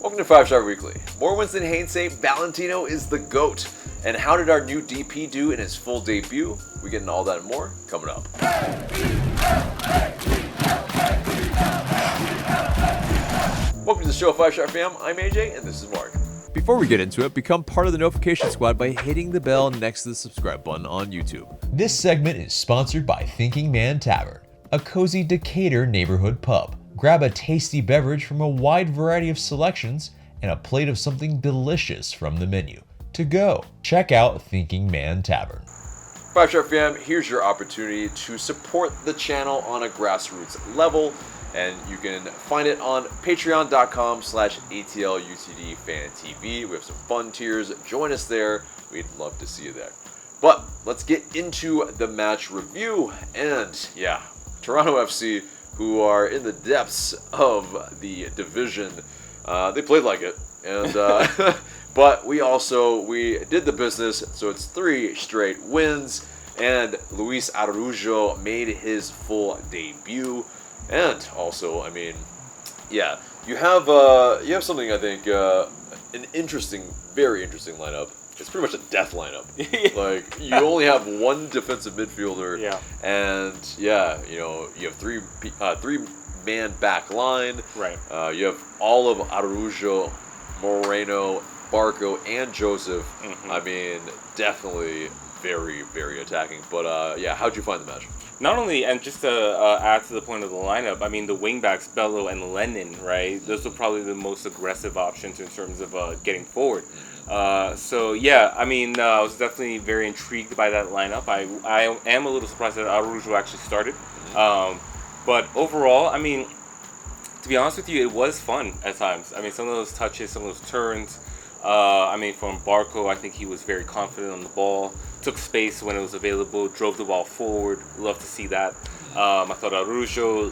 Welcome to 5 Star Weekly. More wins than Haynes say Valentino is the GOAT. And how did our new DP do in his full debut? We get into all that and more coming up. Welcome to the show, 5 Star Fam. I'm AJ, and this is Marc. Before we get into it, become part of the notification squad by hitting the bell next to the subscribe button on YouTube. This segment is sponsored by Thinking Man Tavern, a cozy Decatur neighborhood pub. Grab a tasty beverage from a wide variety of selections and a plate of something delicious from the menu. To go, check out Thinking Man Tavern. 5 Star Fam, here's your opportunity to support the channel on a grassroots level, and you can find it on patreon.com/atlutdfantv. We have some fun tiers. Join us there. We'd love to see you there. But let's get into the match review. And yeah, Toronto FC, who are in the depths of the division, they played like it. And but we did the business, so it's 3 straight wins, and Luiz Araujo made his full debut. And also, I mean, yeah, you have something, I think, an interesting, very interesting lineup. It's pretty much a death lineup. Like, you only have one defensive midfielder, and yeah, you know, you have three-man back line. Right. You have all of Araujo, Moreno, Barco, and Joseph. Mm-hmm. I mean, definitely very, very attacking. But yeah, how'd you find the match? Not only, and just to add to the point of the lineup, I mean, the wingbacks, Bello and Lennon, right? Those are probably the most aggressive options in terms of getting forward. So, yeah, I mean, I was definitely very intrigued by that lineup. I am a little surprised that Araujo actually started. But overall, I mean, to be honest with you, it was fun at times. I mean, some of those touches, some of those turns. I mean, from Barco, I think he was very confident on the ball. Took space when it was available, drove the ball forward. Love to see that. I thought Araujo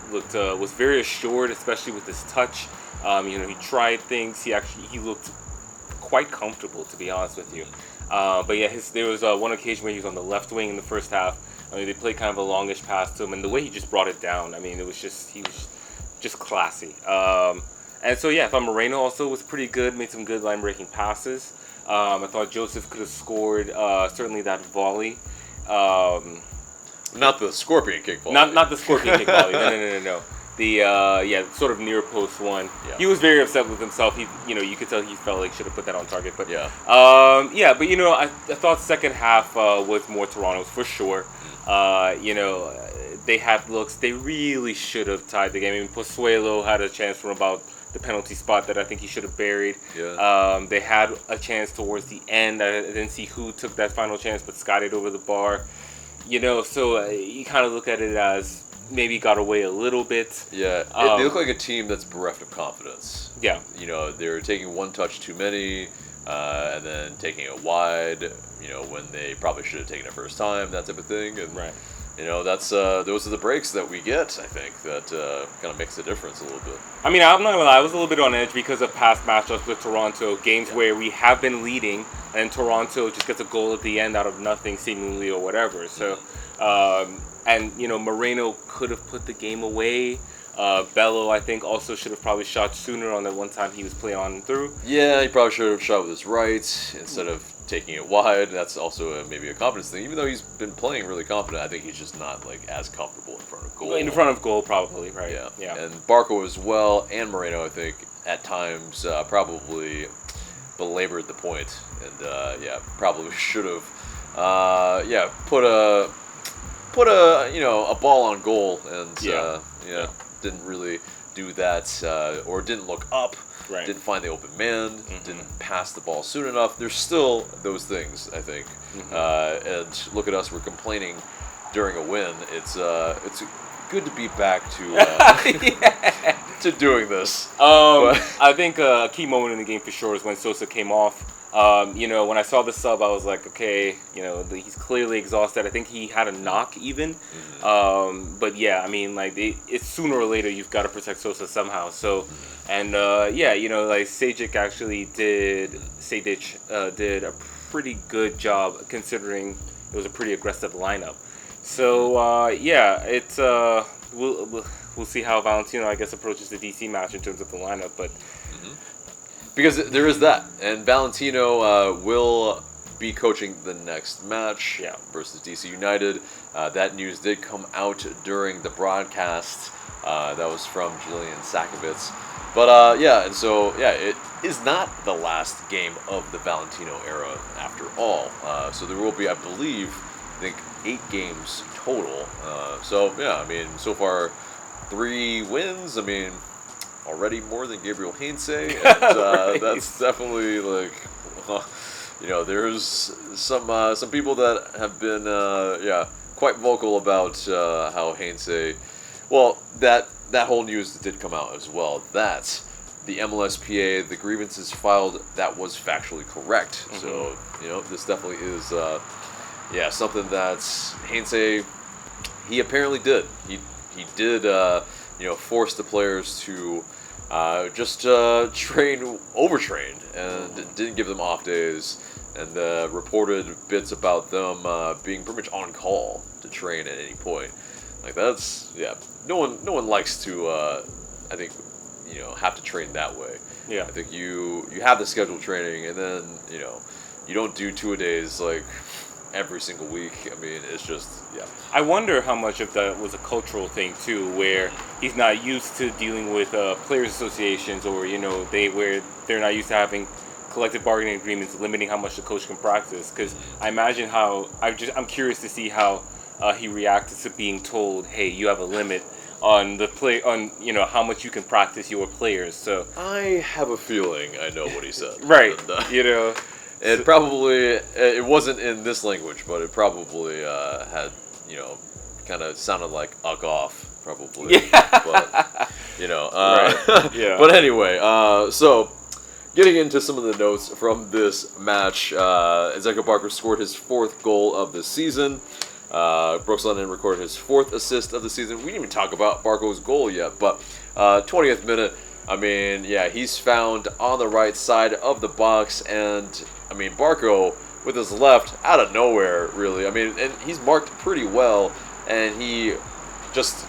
was very assured, especially with his touch. You know, he tried things. He looked quite comfortable, to be honest with you. But yeah, there was one occasion where he was on the left wing in the first half. I mean, they played kind of a longish pass to him, and the way he just brought it down, I mean, he was just classy. And so yeah, I thought Moreno also was pretty good. Made some good line-breaking passes. I thought Joseph could have scored certainly that volley. Not the scorpion kick volley. Not the scorpion kick volley. No. The sort of near post one. Yeah. He was very upset with himself. You could tell he felt like he should have put that on target. But yeah. But you know, I thought second half was more Toronto's for sure. You know, they had looks. They really should have tied the game. I mean, Pozuelo had a chance from about the penalty spot that I think he should have buried. Yeah. They had a chance towards the end. I didn't see who took that final chance, but skied it over the bar. You know, so you kind of look at it as maybe got away a little bit. Yeah, they look like a team that's bereft of confidence. Yeah. You know, they're taking one touch too many, and then taking it wide, you know, when they probably should have taken it first time, that type of thing. And, right. You know, that's those are the breaks that we get, I think, that kind of makes a difference a little bit. I mean, I'm not going to lie, I was a little bit on edge because of past matchups with Toronto, games where we have been leading, and Toronto just gets a goal at the end out of nothing, seemingly, or whatever. So, and, you know, Moreno could have put the game away. Bello, I think, also should have probably shot sooner on that one time he was playing on through. Yeah, he probably should have shot with his right instead of taking it wide. That's also maybe a confidence thing. Even though he's been playing really confident, I think he's just not like as comfortable in front of goal. In front of goal, probably, right? Yeah. And Barco as well, and Moreno, I think, at times probably belabored the point, and probably should have, put a ball on goal, and didn't really do that, or didn't look up. Right. Didn't find the open man, didn't pass the ball soon enough. There's still those things, I think. And look at us, we're complaining during a win. It's good to be back to to doing this. I think a key moment in the game for sure is when Sosa came off. You know, when I saw the sub, I was like, okay, you know, he's clearly exhausted. I think he had a knock even. But yeah, I mean, like, it's sooner or later you've got to protect Sosa somehow. So, and you know, like Sajic did a pretty good job considering it was a pretty aggressive lineup. So it's we'll see how Valentino, I guess, approaches the DC match in terms of the lineup. But because there is that, and Valentino will be coaching the next match versus DC United. That news did come out during the broadcast. That was from Julian Sakovitz. But and so it is not the last game of the Valentino era after all. So there will be, I think 8 games total. So far 3 wins. Already more than Gabriel Heinze, and that's definitely like, there's some people that have been quite vocal about how Heinze, that whole news did come out as well, that the MLSPA, the grievances filed, that was factually correct. So this definitely is something that Heinze, he apparently did. He did force the players to just overtrained and didn't give them off days, and reported bits about them being pretty much on call to train at any point. Like, that's no one likes to I think have to train that way. I think you have the scheduled training, and then you don't do 2-a-days like every single week. It's just I wonder how much of that was a cultural thing too, where he's not used to dealing with players associations, or where they're not used to having collective bargaining agreements limiting how much the coach can practice. Because I imagine I'm curious to see how he reacted to being told, hey, you have a limit on how much you can practice your players. So I have a feeling I know what he said. Right. And, it probably, it wasn't in this language, but it probably had, kind of sounded like "uck off," probably. Yeah. But, right. Yeah. But anyway, so getting into some of the notes from this match, Ezekiel Barker scored his 4th goal of the season. Brooks Lennon recorded his 4th assist of the season. We didn't even talk about Barco's goal yet, but 20th minute, he's found on the right side of the box, and Barco with his left out of nowhere, really. And he's marked pretty well, and he just,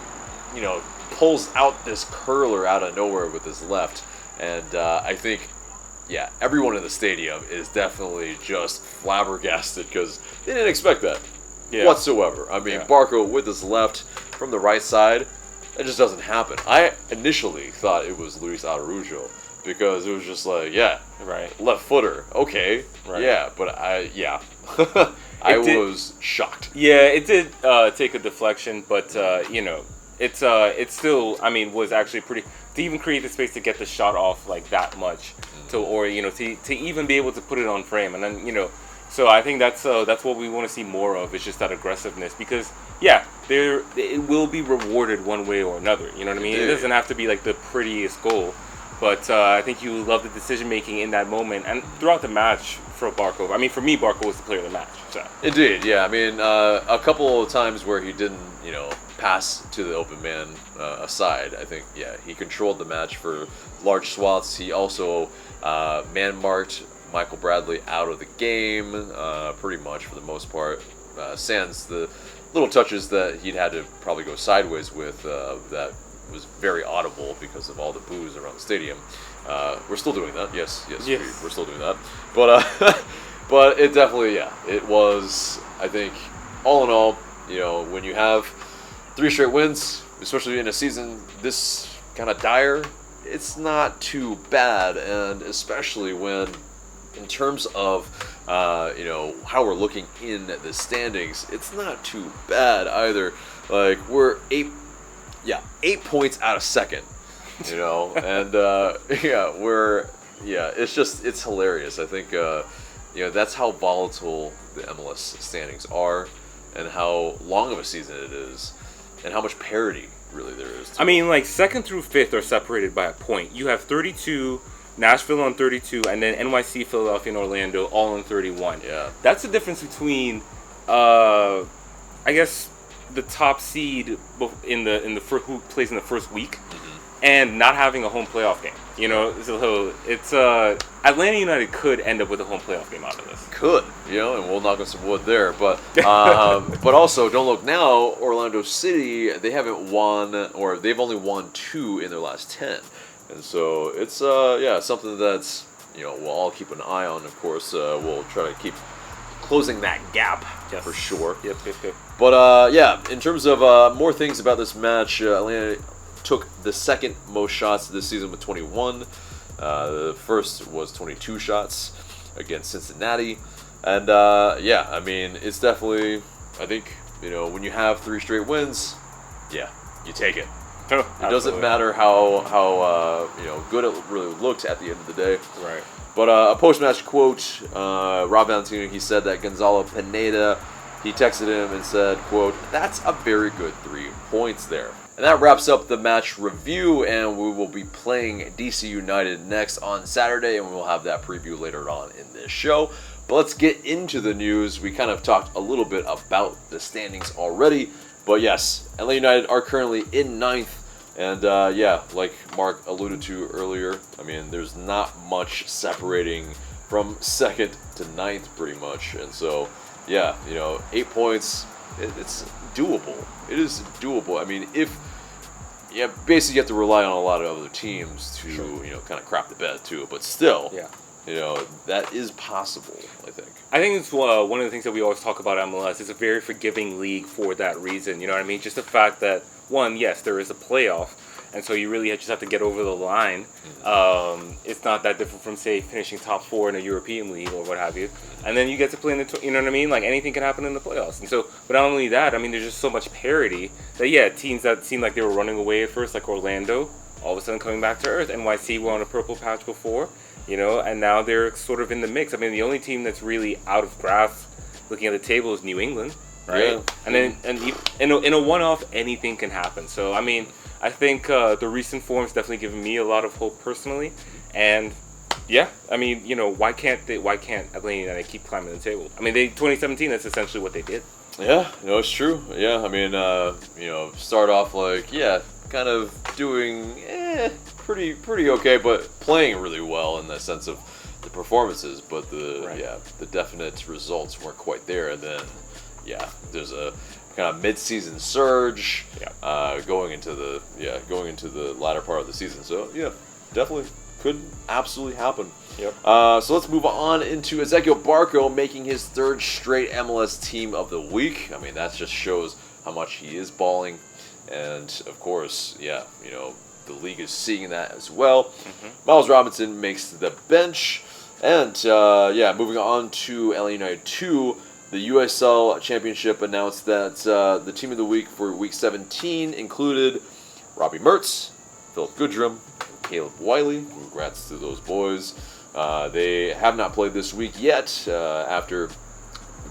pulls out this curler out of nowhere with his left, and I think, everyone in the stadium is definitely just flabbergasted because they didn't expect that whatsoever. Barco with his left from the right side, it just doesn't happen. I initially thought it was Luiz Araujo, because it was just like, left footer, okay, but I was shocked. Yeah, it did take a deflection, but it's still, was actually pretty, to even create the space to get the shot off like that much, to even be able to put it on frame, and then so I think that's what we want to see more of, is just that aggressiveness, because it will be rewarded one way or another. You know what I mean? It doesn't have to be like the prettiest goal. But I think you love the decision-making in that moment and throughout the match for Barco. For me, Barco was the player of the match. So. Indeed, a couple of times where he didn't, pass to the open man aside. I think, he controlled the match for large swaths. He also man-marked Michael Bradley out of the game, pretty much for the most part. Sans the little touches that he'd had to probably go sideways with that was very audible because of all the boos around the stadium. We're still doing that. Yes. We're still doing that. But but it definitely, it was, I think, all in all, when you have 3 straight wins, especially in a season this kind of dire, it's not too bad. And especially when, in terms of how we're looking in the standings, it's not too bad either. Like, we're 8 points out of second, and it's hilarious. I think that's how volatile the MLS standings are, and how long of a season it is, and how much parity really there is. Like 2nd through 5th are separated by a point. You have 32. Nashville on 32, and then NYC, Philadelphia, and Orlando all on 31. Yeah, that's the difference between, I guess, the top seed in the who plays in the first week, and not having a home playoff game. So it's Atlanta United could end up with a home playoff game out of this. Could, and we'll knock on some wood there. But but also, don't look now. Orlando City, they haven't won, or they've only won 2 in their last 10. And so it's something that's we'll all keep an eye on. Of course, we'll try to keep closing that gap for sure. Yep. But in terms of more things about this match, Atlanta took the second most shots this season with 21. The first was 22 shots against Cincinnati. And I mean, it's definitely, I think, when you have 3 straight wins, you take it. Oh, it doesn't matter how good it really looked at the end of the day. Right. But a post-match quote, Rob Valentino, he said that Gonzalo Pineda, he texted him and said, quote, "That's a very good 3 points there." And that wraps up the match review, and we will be playing DC United next on Saturday, and we'll have that preview later on in this show. But let's get into the news. We kind of talked a little bit about the standings already, but yes, LA United are currently in 9th. And like Marc alluded to earlier, I mean, there's not much separating from 2nd to 9th pretty much. And so, 8 points, it's doable. It is doable. I mean, basically you have to rely on a lot of other teams to, kind of crap the bed too. But still, that is possible, I think. I think it's one of the things that we always talk about MLS. It's a very forgiving league for that reason. You know what I mean? Just the fact that, one, yes, there is a playoff, and so you really just have to get over the line. It's not that different from, say, finishing top 4 in a European league or what have you. And then you get to play in the, you know what I mean? Like, anything can happen in the playoffs. And so, but not only that, I mean, there's just so much parity that, teams that seemed like they were running away at first, like Orlando, all of a sudden coming back to earth. NYC were on a purple patch before, and now they're sort of in the mix. I mean, the only team that's really out of grasp looking at the table is New England, right? Yeah. And then in a one-off, anything can happen. So, I mean, I think the recent form's definitely given me a lot of hope personally. And, I mean, why can't Atlanta United keep climbing the table? I mean, 2017, that's essentially what they did. Yeah, it's true. Yeah, I mean, start off like, kind of doing pretty okay, but playing really well in the sense of the performances, but the definite results weren't quite there. And then there's a kind of mid-season surge going into the latter part of the season. So definitely could absolutely happen. Yep. So let's move on into Ezequiel Barco making his 3rd straight MLS Team of the Week. I mean, that just shows how much he is balling. And, of course, the league is seeing that as well. Mm-hmm. Miles Robinson makes the bench. And, moving on to LA United 2, the USL Championship announced that the Team of the Week for Week 17 included Robbie Mertz, Philip Goodrum, Caleb Wiley. Congrats to those boys. They have not played this week yet after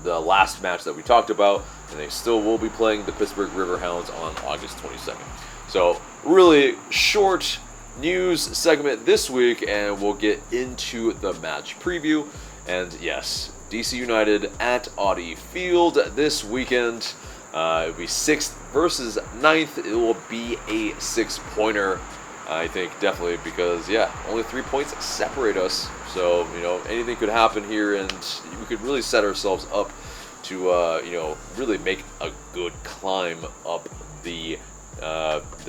the last match that we talked about, and they still will be playing the Pittsburgh Riverhounds on August 22nd. So, really short news segment this week, and we'll get into the match preview. And yes, DC United at Audi Field this weekend. It'll be 6th versus 9th. It will be a 6-pointer, I think, definitely, because, only 3 points separate us. So, anything could happen here, and we could really set ourselves up to, really make a good climb up the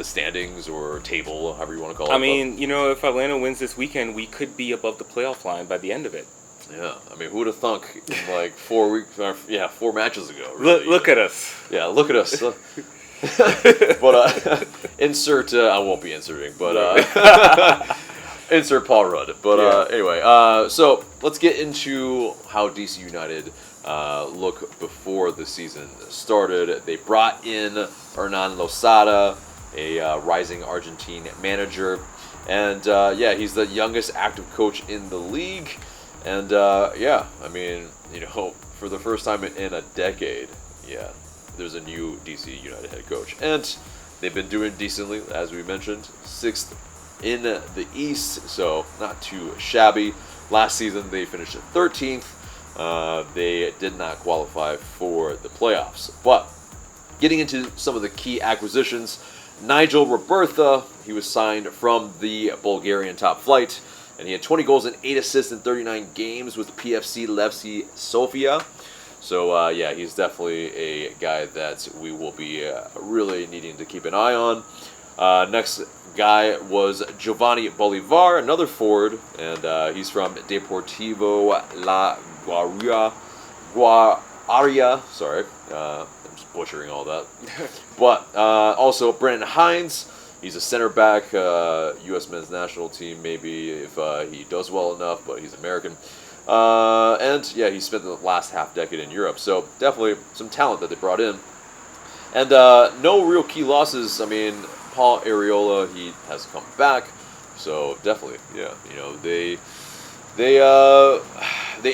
standings or table, however you want to call it. I mean, if Atlanta wins this weekend, we could be above the playoff line by the end of it. Yeah, I mean, who would have thunk like 4 weeks, 4 matches ago? Really. Look at us. Yeah, look at us. But insert, I won't be inserting, but insert Paul Rudd. But anyway, so let's get into how DC United look before the season started. They brought in Hernan Losada, a rising Argentine manager, and he's the youngest active coach in the league. And I mean, for the first time in a decade, there's a new DC United head coach, and they've been doing decently, as we mentioned, 6th in the East, so not too shabby. Last season they finished at 13th. They did not qualify for the playoffs. But getting into some of the key acquisitions, Nigel Robertha, he was signed from the Bulgarian top flight, and he had 20 goals and 8 assists in 39 games with PFC Levski Sofia. So, he's definitely a guy that we will be really needing to keep an eye on. Next guy was Giovanni Bolivar, another forward, and he's from Deportivo La Guaria. Sorry, I'm just butchering all that. But also Brandon Hines. He's a center back, U.S. men's national team, maybe if he does well enough, but he's American. And yeah, he spent the last half decade in Europe, so definitely some talent that they brought in. And no real key losses. I mean, Paul Arriola, he has come back, so definitely, yeah, you know, they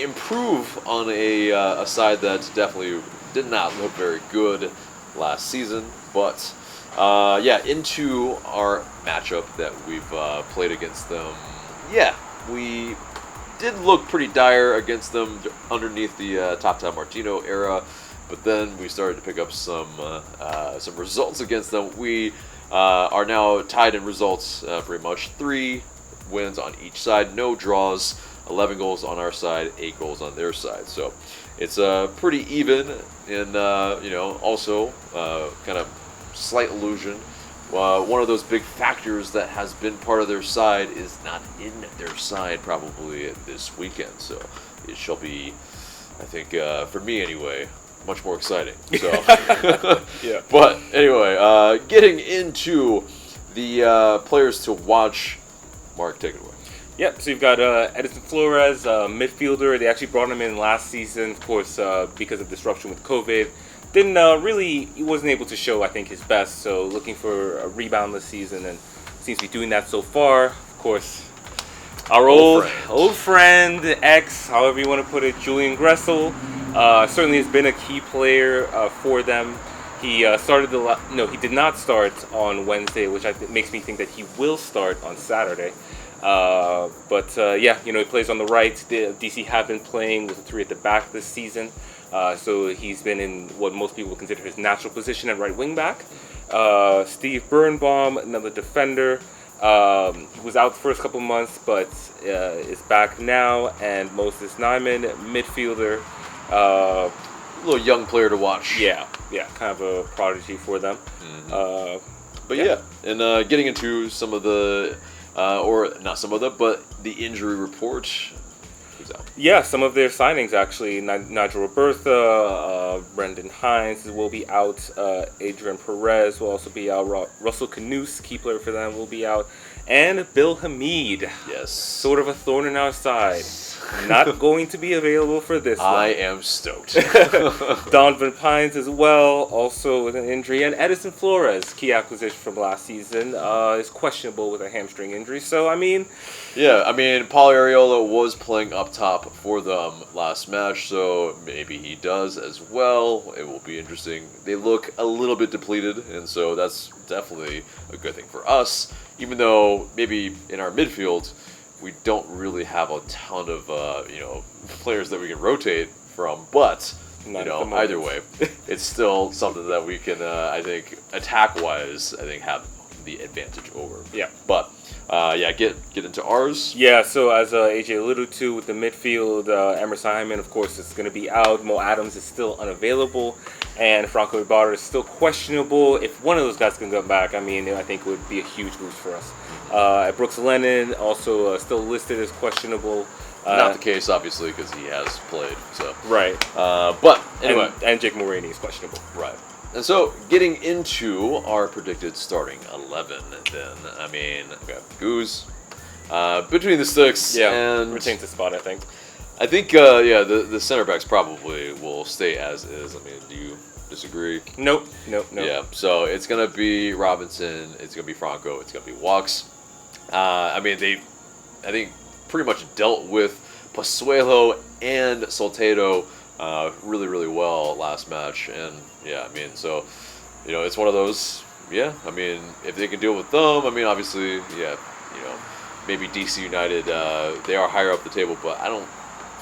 improve on a side that definitely did not look very good last season, but. Yeah, into our matchup that we've played against them. Yeah, we did look pretty dire against them underneath the Tata Martino era, but then we started to pick up some results against them. We are now tied in results pretty much. 3 wins on each side, no draws, 11 goals on our side, 8 goals on their side. So it's pretty even, and you know, also kind of slight illusion. One of those big factors that has been part of their side is not in their side probably this weekend. So it shall be, I think, for me anyway, much more exciting. So, yeah. But anyway, getting into the players to watch. Mark, take it away. Yep, so you've got Edison Flores, midfielder. They actually brought him in last season, of course, because of disruption with COVID. He wasn't able to show, I think, his best. So looking for a rebound this season, and seems to be doing that so far. Of course, our old friend, ex, however you want to put it, Julian Gressel, certainly has been a key player for them. He he did not start on Wednesday, which makes me think that he will start on Saturday. Yeah, you know, he plays on the right. DC have been playing with the 3 at the back this season. So he's been in what most people would consider his natural position at right wing back. Steve Birnbaum, another defender. He was out the first couple months, but is back now. And Moses Nyman, midfielder. A little young player to watch. Yeah, kind of a prodigy for them. Mm-hmm. And getting into some of the, or not some of the, but the injury report. Who's out? Yeah, some of their signings actually. Nigel Roberta, Brendan Hines will be out. Adrian Perez will also be out. Russell Canoes, key player for them, will be out. And Bill Hamid. Yes. Sort of a thorn in our side. Not going to be available for this one. I am stoked. Donovan Pines as well, also with an injury. And Edison Flores, key acquisition from last season, is questionable with a hamstring injury. So, I mean... Yeah, I mean, Paul Arriola was playing up top for them last match, so maybe he does as well. It will be interesting. They look a little bit depleted, and so that's definitely a good thing for us. Even though maybe in our midfield, we don't really have a ton of players that we can rotate from, but either way, it's still something that we can I think attack-wise have the advantage over. Yeah. But get into ours. Yeah, so as AJ alluded to with the midfield, Emerson Hyman, of course, is going to be out. Mo Adams is still unavailable, and Franco Ibarra is still questionable. If one of those guys can come back, I mean, I think it would be a huge boost for us. Brooks Lennon also still listed as questionable. Not the case, obviously, because he has played. So right. But anyway, and Jake Morini is questionable. Right. And so, getting into our predicted starting 11, then, I mean, okay, Goose, between the sticks, and retains the spot, I think. I think, the center backs probably will stay as is. I mean, do you disagree? Nope. Yeah, so it's going to be Robinson, it's going to be Franco, it's going to be Walks. I mean, I think, pretty much dealt with Pozuelo and Soltero really, really well last match, and yeah, I mean, so, it's one of those, I mean, if they can deal with them, I mean, obviously, maybe DC United, they are higher up the table, but I don't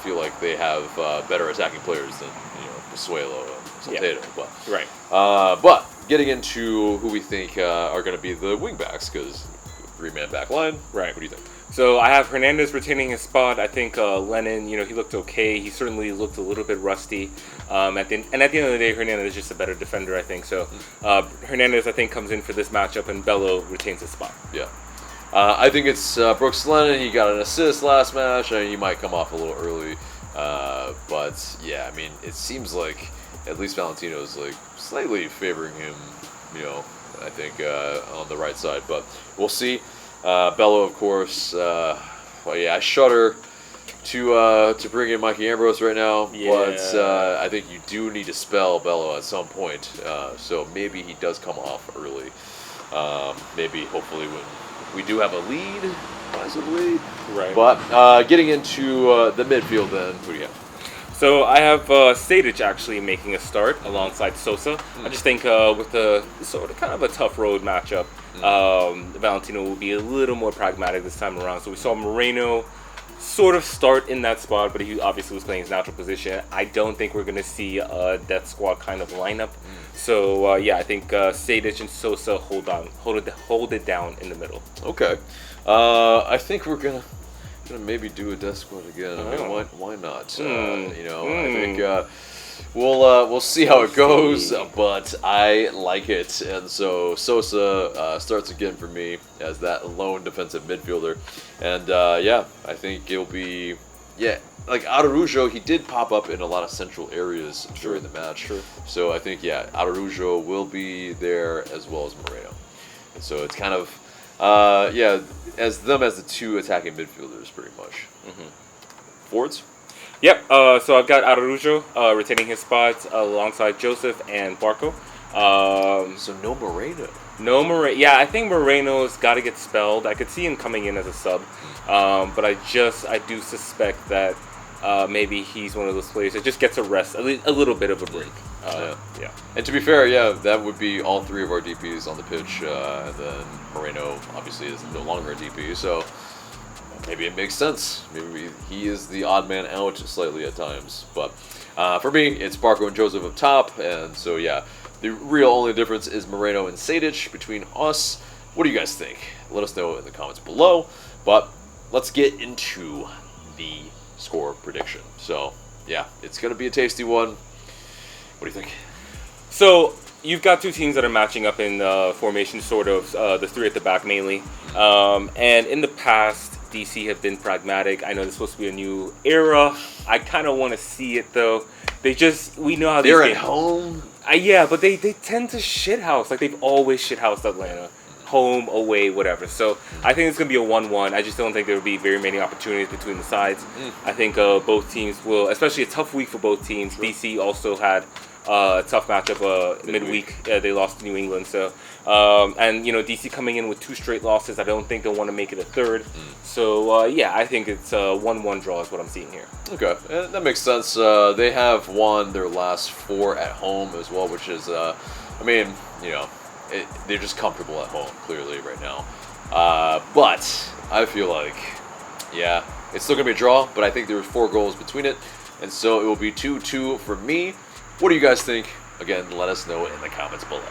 feel like they have better attacking players than, Pozuelo and Soltero, but. Right. But, getting into who we think are going to be the wingbacks, because 3-man back line. Right. What do you think? So I have Hernandez retaining his spot. I think Lennon, he looked okay. He certainly looked a little bit rusty. At the end of the day, Hernandez is just a better defender, I think. So Hernandez, I think, comes in for this matchup, and Bello retains his spot. Yeah. I think it's Brooks Lennon. He got an assist last match. I mean, he might come off a little early. But, yeah, I mean, it seems like at least Valentino's, like, slightly favoring him, I think, on the right side. But we'll see. Bello, of course. I shudder to bring in Mikey Ambrose right now, but I think you do need to spell Bello at some point. So maybe he does come off early. Maybe, hopefully, when we do have a lead, possibly. Right. But getting into the midfield, then, who do you have? So I have Sadic actually making a start alongside Sosa. I just think with the sort of kind of a tough road matchup, Valentino will be a little more pragmatic this time around. So we saw Moreno sort of start in that spot, but he obviously was playing his natural position. I don't think we're going to see a death squad kind of lineup. So I think Sadic and Sosa hold it down in the middle. Okay. I think we're gonna maybe do a death squad again. I mean, why not? I think we'll see how it goes, but I like it. And so Sosa starts again for me as that lone defensive midfielder. And I think it'll be like Araujo, he did pop up in a lot of central areas during the match. Sure. So I think Araujo will be there as well as Moreno. And so it's kind of as the two attacking midfielders, pretty much. Forwards? Yep. So I've got Araujo retaining his spot alongside Joseph and Barco. So no Moreno. No Moreno. Yeah, I think Moreno's got to get spelled. I could see him coming in as a sub, but I do suspect that maybe he's one of those players that just gets a rest, a little bit of a break. Yeah. And to be fair, that would be all three of our DPs on the pitch. And then Moreno obviously is no longer a DP, so maybe it makes sense. Maybe he is the odd man out slightly at times. But for me, it's Barco and Joseph up top. And so, the real only difference is Moreno and Sadic between us. What do you guys think? Let us know in the comments below. But let's get into the score prediction. So, it's going to be a tasty one. What do you think? So you've got two teams that are matching up in formation, sort of the three at the back mainly. And in the past, DC have been pragmatic. I know there's supposed to be a new era. I kind of want to see it though. We know how they're at home. But they tend to shithouse. Like they've always shithoused Atlanta. Home, away, whatever. So I think it's going to be a 1-1. I just don't think there will be very many opportunities between the sides. I think both teams will, especially a tough week for both teams. Sure. DC also had a tough matchup midweek. They lost to New England. So, DC coming in with 2 straight losses. I don't think they'll want to make it a third. So, I think it's a 1-1 draw is what I'm seeing here. Okay, that makes sense. They have won their last 4 at home as well, which is, they're just comfortable at home, clearly, right now. But I feel like, it's still going to be a draw, but I think there were 4 goals between it. And so it will be 2-2 for me. What do you guys think? Again, let us know in the comments below.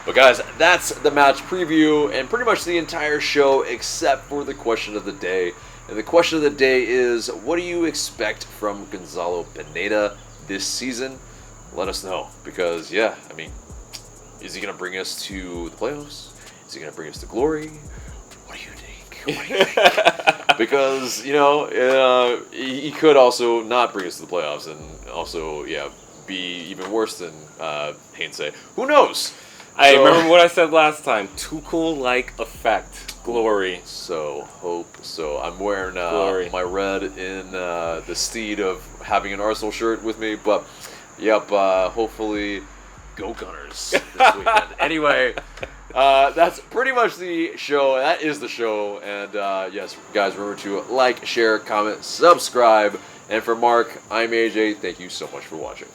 But guys, that's the match preview and pretty much the entire show except for the question of the day. And the question of the day is, what do you expect from Gonzalo Pineda this season? Let us know. Because, is he going to bring us to the playoffs? Is he going to bring us to glory? What do you think? Because, he could also not bring us to the playoffs and also, be even worse than Heinze. Who knows? I remember what I said last time. Tuchel-like effect. Glory. So, hope so. I'm wearing my red in the steed of having an Arsenal shirt with me. But, hopefully, go Gunners this weekend. Anyway, that's pretty much the show. That is the show. And, yes, guys, remember to like, share, comment, subscribe. And for Mark, I'm AJ. Thank you so much for watching.